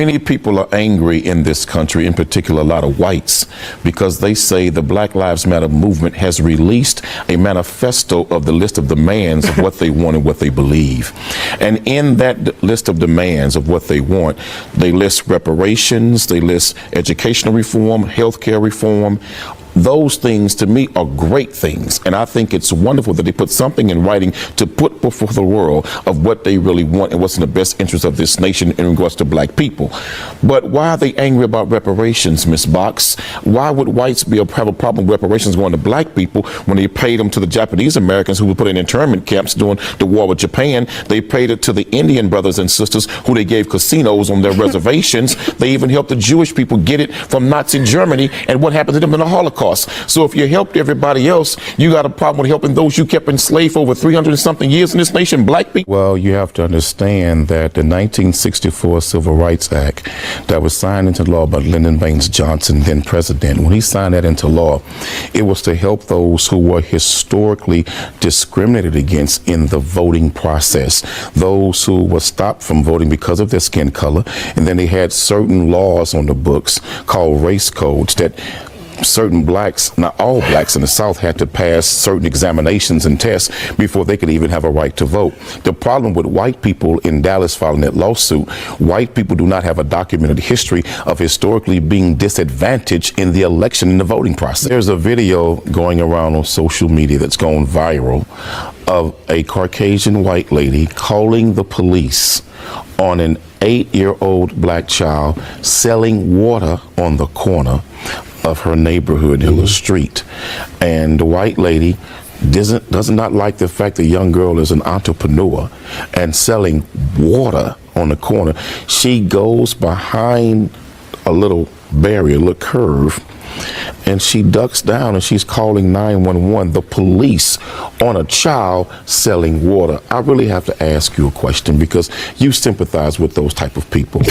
Many people are angry in this country, in particular a lot of whites, because they say the Black Lives Matter movement has released a manifesto of the list of demands of what they want and what they believe. And in that list of demands of what they want, they list reparations, they list educational reform, healthcare reform. Those things, to me, are great things. And I think it's wonderful that they put something in writing to put before the world of what they really want and what's in the best interest of this nation in regards to black people. But why are they angry about reparations, Ms. Box? Why would whites have a problem with reparations going to black people when they paid them to the Japanese Americans who were put in internment camps during the war with Japan? They paid it to the Indian brothers and sisters who they gave casinos on their reservations. They even helped the Jewish people get it from Nazi Germany and what happened to them in the Holocaust. So if you helped everybody else, you got a problem with helping those you kept enslaved for over 300 and something years in this nation, black people? Well, you have to understand that the 1964 Civil Rights Act that was signed into law by Lyndon Baines Johnson, then president, when he signed that into law, it was to help those who were historically discriminated against in the voting process, those who were stopped from voting because of their skin color. And then they had certain laws on the books called race codes that certain blacks, not all blacks in the South, had to pass certain examinations and tests before they could even have a right to vote. The problem with white people in Dallas filing that lawsuit, white people do not have a documented history of historically being disadvantaged in the election and the voting process. There's a video going around on social media that's gone viral of a Caucasian white lady calling the police on an 8-year-old black child selling water on the corner of her neighborhood, Hiller Street. And the white lady does not like the fact the young girl is an entrepreneur and selling water on the corner. She goes behind a little barrier, a little curve, and she ducks down and she's calling 911, the police, on a child selling water. I really have to ask you a question because you sympathize with those type of people.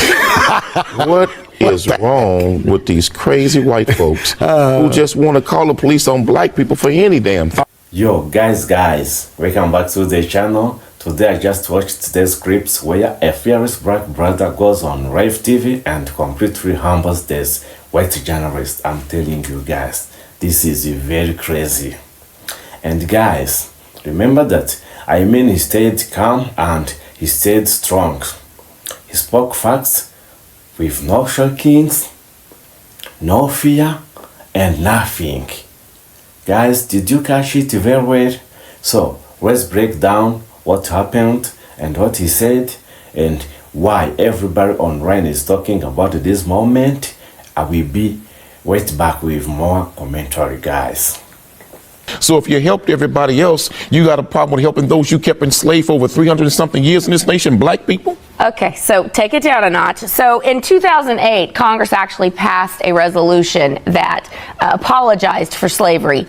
What is wrong with these crazy white folks who just want to call the police on black people for any damn thing? Yo, guys, welcome back to the channel. Today I just watched today's clips where a fearless black brother goes on Rave TV and completely humbles this white journalist. I'm telling you guys, this is very crazy. And guys, remember that he stayed calm and he stayed strong. He spoke facts with no shockings, no fear, and nothing. Guys, did you catch it very well? So let's break down what happened and what he said and why everybody online is talking about this moment. I will be right back with more commentary, guys. So if you helped everybody else, you got a problem with helping those you kept enslaved for over 300 and something years in this nation, black people? Okay, so take it down a notch. So in 2008, Congress actually passed a resolution that apologized for slavery.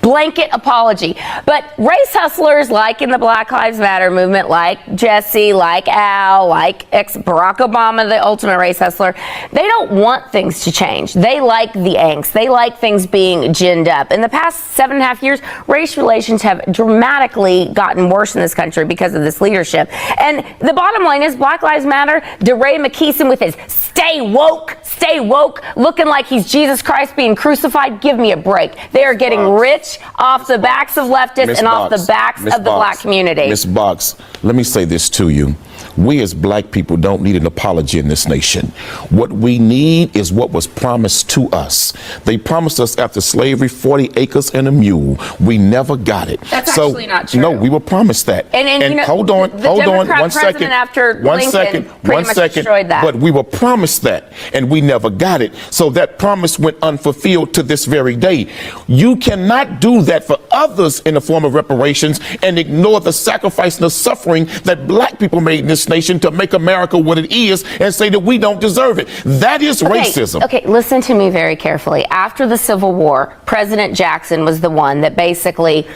Blanket apology. But race hustlers like in the Black Lives Matter movement, like Jesse, like Al, like ex-Barack Obama, the ultimate race hustler, they don't want things to change. They like the angst. They like things being ginned up. In the past 7.5 years, race relations have dramatically gotten worse in this country because of this leadership. And the bottom line is Black Lives Matter, DeRay McKeeson with his stay woke, looking like he's Jesus Christ being crucified. Give me a break. They are getting rich off the backs of leftists and off the backs of the black community. Ms. Box, let me say this to you. We as black people don't need an apology in this nation. What we need is what was promised to us. They promised us after slavery 40 acres and a mule. We never got it. That's actually not true. No, we were promised that. And you know, hold on, one second. After Lincoln pretty much destroyed that. But we were promised that, and we never got it. So that promise went unfulfilled to this very day. You cannot do that for others in the form of reparations and ignore the sacrifice and the suffering that black people made in this nation to make America what it is and say that we don't deserve it. That is racism. Okay, listen to me very carefully. After the Civil War, President Jackson was the one that basically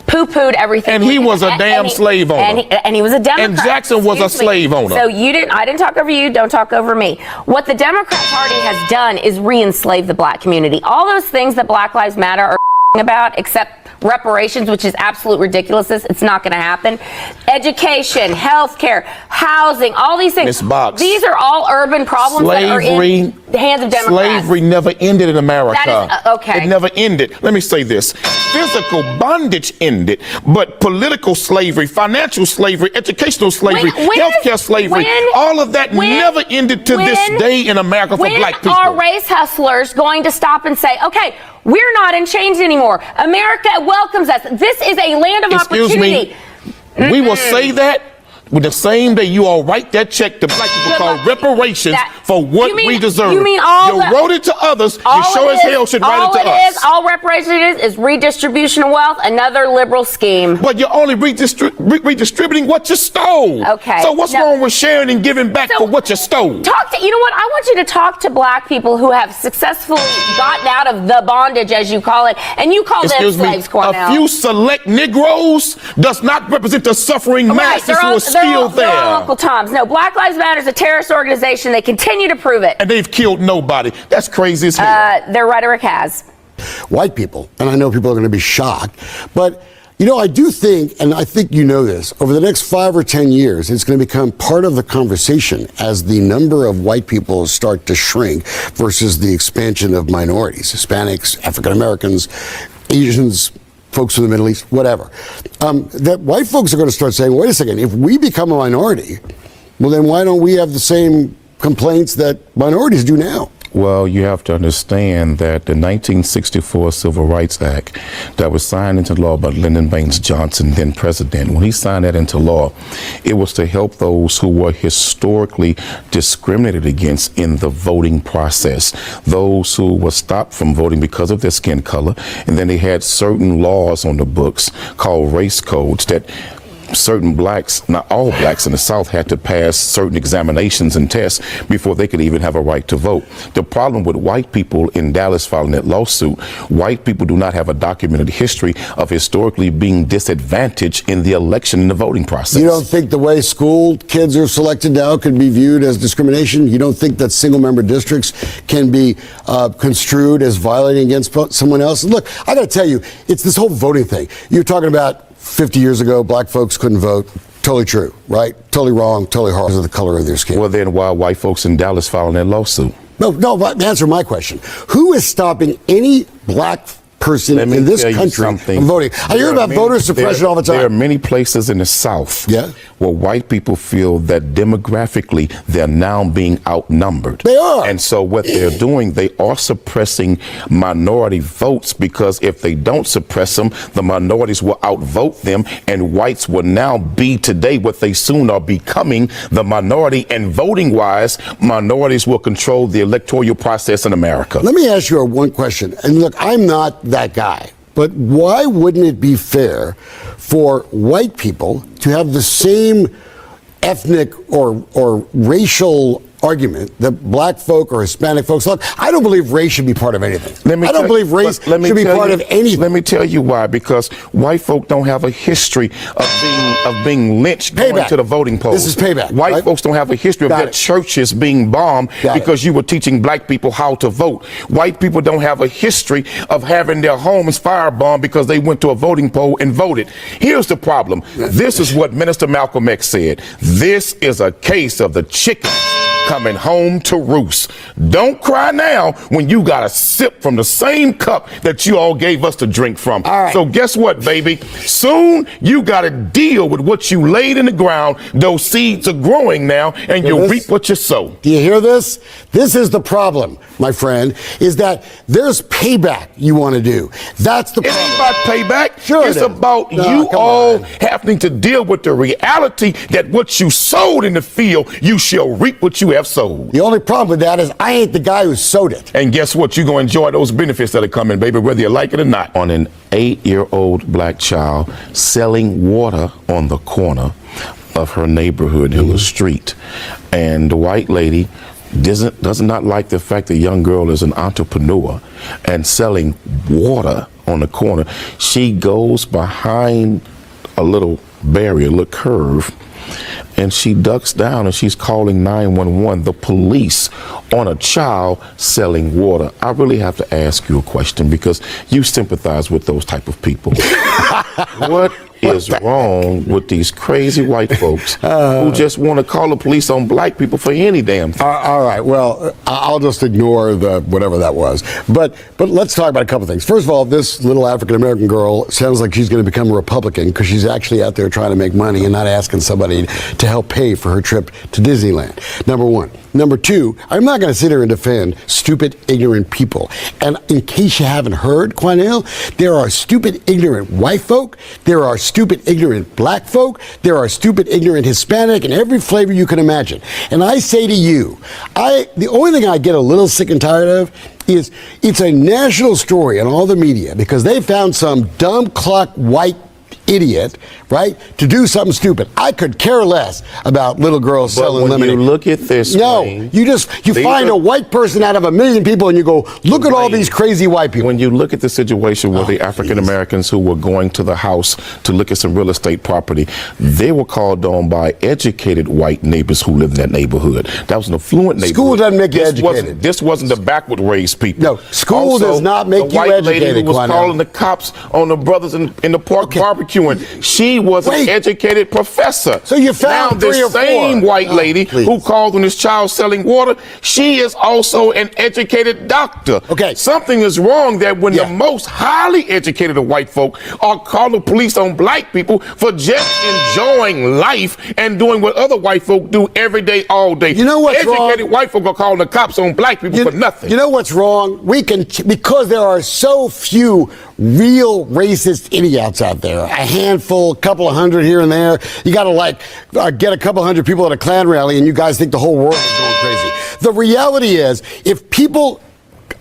poo-pooed everything. And he was a damn slave owner. And he was a Democrat. And Jackson was a slave owner. So I didn't talk over you, don't talk over me. What the Democrat Party has done is re-enslave the black community. All those things that Black Lives Matter are about except reparations, which is absolute ridiculousness. It's not going to happen. Education, healthcare, housing, all these things. Ms. Box, these are all urban problems that are in the hands of Democrats. Slavery never ended in America. That is, okay. It never ended. Let me say this. Physical bondage ended, but political slavery, financial slavery, educational slavery, healthcare slavery, all of that never ended to this day in America for black people. When are race hustlers going to stop and say, okay, we're not in chains anymore. America welcomes us. This is a land of opportunity. We will say that with the same day you all write that check to black people called reparations for what we deserve. You mean all you wrote it to others, you sure as hell should write it to us. All reparations is redistribution of wealth, another liberal scheme. But you're only redistributing what you stole. Okay. So what's wrong with sharing and giving back for what you stole? You know what? I want you to talk to black people who have successfully gotten out of the bondage, as you call it, and you call them slaves, Cornell. A few select Negroes does not represent the suffering masses who are still there. They're all Uncle Toms. No, Black Lives Matter is a terrorist organization. They continue to prove it. And they've killed nobody. That's crazy as hell. Their rhetoric has. White people, and I know people are going to be shocked, but I do think, and I think you know this, over the next 5 or 10 years, it's going to become part of the conversation as the number of white people start to shrink versus the expansion of minorities, Hispanics, African Americans, Asians, folks from the Middle East, whatever. That white folks are going to start saying, wait a second, if we become a minority, well, then why don't we have the same complaints that minorities do now? Well, you have to understand that the 1964 Civil Rights Act that was signed into law by Lyndon Baines Johnson, then president, when he signed that into law, it was to help those who were historically discriminated against in the voting process, those who were stopped from voting because of their skin color. And then they had certain laws on the books called race codes that certain blacks, not all blacks in the South, had to pass certain examinations and tests before they could even have a right to vote. The problem with white people in Dallas filing that lawsuit, white people do not have a documented history of historically being disadvantaged in the election and the voting process. You don't think the way school kids are selected now could be viewed as discrimination? You don't think that single-member districts can be construed as violating against someone else? Look, I got to tell you, it's this whole voting thing. You're talking about 50 years ago, black folks couldn't vote. Totally true, right? Totally wrong, totally hard because of the color of their skin. Well, then why are white folks in Dallas filing that lawsuit? No, answer my question. Who is stopping any black person in this country from voting? I hear about voter suppression all the time. There are many places in the South where white people feel that demographically they're now being outnumbered. They are. And so what they're doing, they are suppressing minority votes, because if they don't suppress them, the minorities will outvote them, and whites will now be today what they soon are becoming, the minority. And voting wise, minorities will control the electoral process in America. Let me ask you one question. And look, I'm not that guy, but why wouldn't it be fair for white people to have the same ethnic or racial argument that black folk or Hispanic folks? Look, I don't believe race should be part of anything. I don't believe race should be part of anything. Let me tell you why. Because white folk don't have a history of being lynched going to the voting polls. This is payback. White folks don't have a history of their churches being bombed because you were teaching black people how to vote. White people don't have a history of having their homes firebombed because they went to a voting poll and voted. Here's the problem. This is what Minister Malcolm X said. This is a case of the chicken coming home to roost. Don't cry now when you got to sip from the same cup that you all gave us to drink from. All right. So guess what, baby? Soon you got to deal with what you laid in the ground. Those seeds are growing now, and you'll reap what you sow. Do you hear this? This is the problem, my friend, is that there's payback you want to do. That's the problem. It ain't about payback. Sure It's about you all having to deal with the reality that what you sowed in the field, you shall reap what you have sold. The only problem with that is I ain't the guy who sowed it. And guess what? You're going to enjoy those benefits that are coming, baby, whether you like it or not. On an 8-year-old black child selling water on the corner of her neighborhood in the street. And the white lady does not like the fact the young girl is an entrepreneur and selling water on the corner. She goes behind a little barrier, a little curve, and she ducks down and she's calling 911, the police, on a child selling water. I really have to ask you a question because you sympathize with those type of people. What is wrong with these crazy white folks who just want to call the police on black people for any damn thing? All right. Well, I'll just ignore the whatever that was. But let's talk about a couple things. First of all, this little African American girl sounds like she's going to become a Republican because she's actually out there trying to make money and not asking somebody to help pay for her trip to Disneyland. Number one. Number two, I'm not going to sit here and defend stupid, ignorant people. And in case you haven't heard, Quanell, there are stupid, ignorant white folk. There are stupid, ignorant black folk. There are stupid, ignorant Hispanic and every flavor you can imagine. And I say to you, the only thing I get a little sick and tired of is it's a national story in all the media because they found some dumb cluck white idiot, right, to do something stupid. I could care less about little girls selling lemonade. When you look at this, no, Wayne, you find a white person out of a million people and you go, look at all these crazy white people. When you look at the situation where the African Americans who were going to the house to look at some real estate property, they were called on by educated white neighbors who lived in that neighborhood. That was an affluent neighborhood. School doesn't make you educated. This wasn't the backward raised people. No, school does not make you educated. The white lady who was calling the cops on the brothers in the park barbecuing, she was an educated professor. So you found now this same white lady who called on this child selling water, she is also an educated doctor. Okay. Something is wrong there when the most highly educated of white folk are calling the police on black people for just enjoying life and doing what other white folk do every day, all day. You know what's wrong? Educated white folk are calling the cops on black people for nothing. You know what's wrong? Because there are so few real racist idiots out there, a handful, a couple of hundred here and there. You got to get a couple hundred people at a Klan rally and you guys think the whole world is going crazy. The reality is,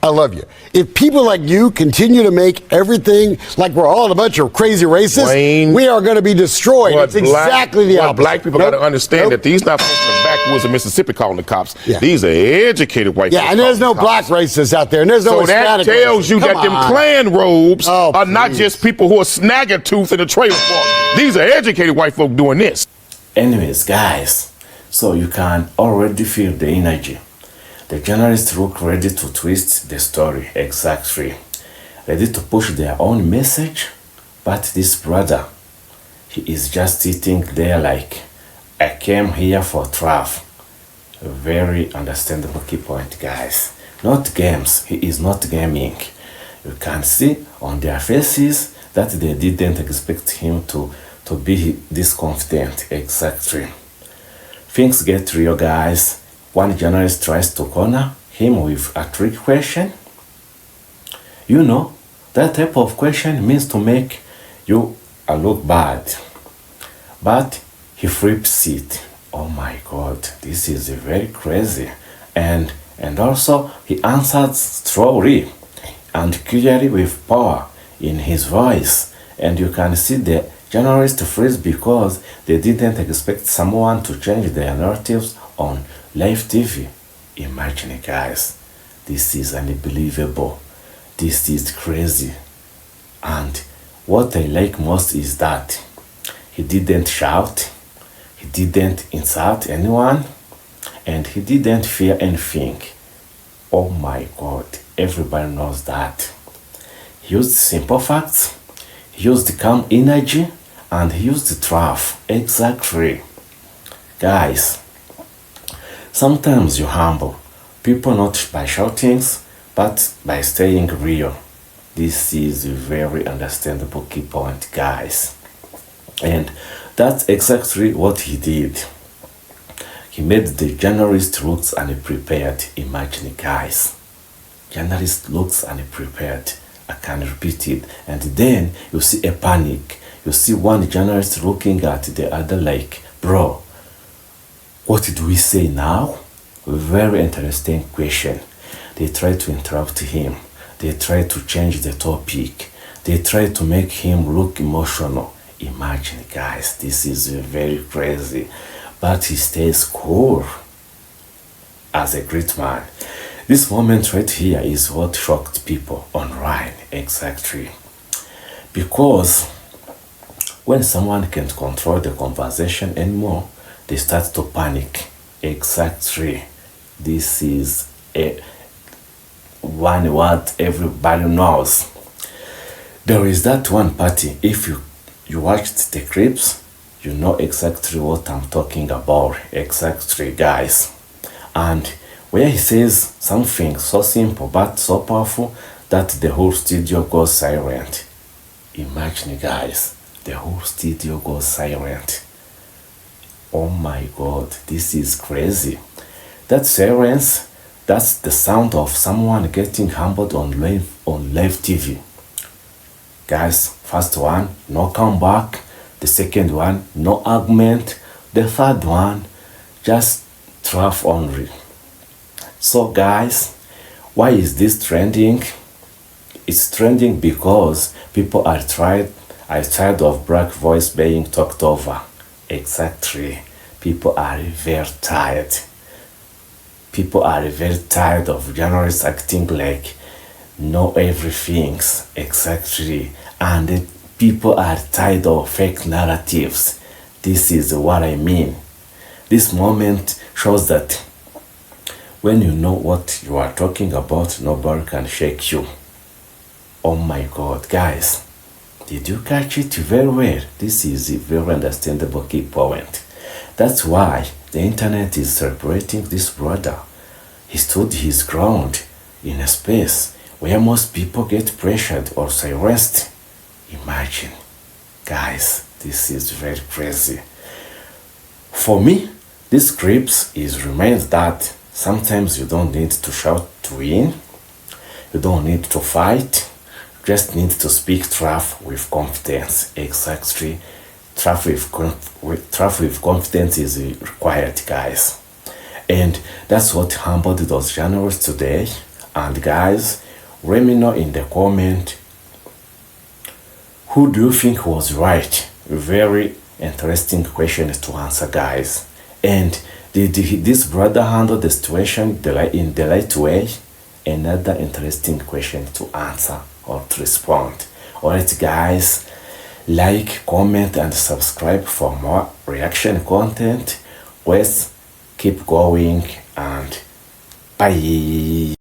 I love you. If people like you continue to make everything like we're all a bunch of crazy racists, Wayne, we are going to be destroyed. It's exactly the opposite. Black people got to understand that these not folks in the backwoods of Mississippi calling the cops. These are educated white folks. Yeah, and there's no black racists out there. And there's no Hispanic that tells you that them Klan robes are not please. just people who are snagger-tooth in the trailer park. These are educated white folk doing this. Anyways, guys, so you can already feel the energy. The journalists look ready to twist the story exactly, ready to push their own message, but this brother, he is just sitting there like, I came here for truth. A very understandable key point, guys. Not games, he is not gaming. You can see on their faces that they didn't expect him to be this confident, exactly. Things get real, guys. One journalist tries to corner him with a trick question. You know, that type of question means to make you look bad. But he flips it. Oh my God, this is very crazy. And also he answered strongly and clearly with power in his voice. And you can see the journalist freeze because they didn't expect someone to change their narratives on live TV. Imagine, guys, this is unbelievable. This is crazy. And what I like most is that he didn't shout, he didn't insult anyone, and he didn't fear anything. Oh my God, everybody knows that. He used simple facts, he used calm energy, and he used truth. Exactly. Guys, sometimes you humble people not by shoutings, but by staying real. This is a very understandable key point, guys. And that's exactly what he did. He made the journalist looks unprepared. Imagine, guys. Journalist looks unprepared. I can repeat it. And then you see a panic. You see one journalist looking at the other like, bro, what do we say now? Very interesting question. They try to interrupt him. They try to change the topic. They try to make him look emotional. Imagine, guys, this is very crazy. But he stays cool as a great man. This moment right here is what shocked people online, exactly. Because when someone can't control the conversation anymore, they start to panic. Exactly. This is one word everybody knows. There is that one party. If you watched the clips, you know exactly what I'm talking about. Exactly, guys. And where he says something so simple but so powerful that the whole studio goes silent. Imagine, guys, the whole studio goes silent. Oh my God, this is crazy. That silence, that's the sound of someone getting humbled on live TV. Guys, first one, no comeback. The second one, no argument. The third one, just trough only. So guys, why is this trending? It's trending because people are tired of black voice being talked over. Exactly. People are very tired. People are very tired of journalists acting like know everything. Exactly. And people are tired of fake narratives. This is what I mean. This moment shows that when you know what you are talking about, nobody can shake you. Oh my God, guys, did you catch it very well? This is a very understandable key point. That's why the internet is celebrating this brother. He stood his ground in a space where most people get pressured or silenced. Imagine. Guys, this is very crazy. For me, this scripts is reminds that sometimes you don't need to shout to win. You don't need to fight. You just need to speak truth with confidence. Exactly. Truth with confidence is required, guys. And that's what humbled those journalists today. And guys, let me know in the comment, who do you think was right? Very interesting question to answer, guys. And did this brother handle the situation in the right way? Another interesting question to answer or to respond. Alright, guys, like, comment, and subscribe for more reaction content. Let's keep going, and bye.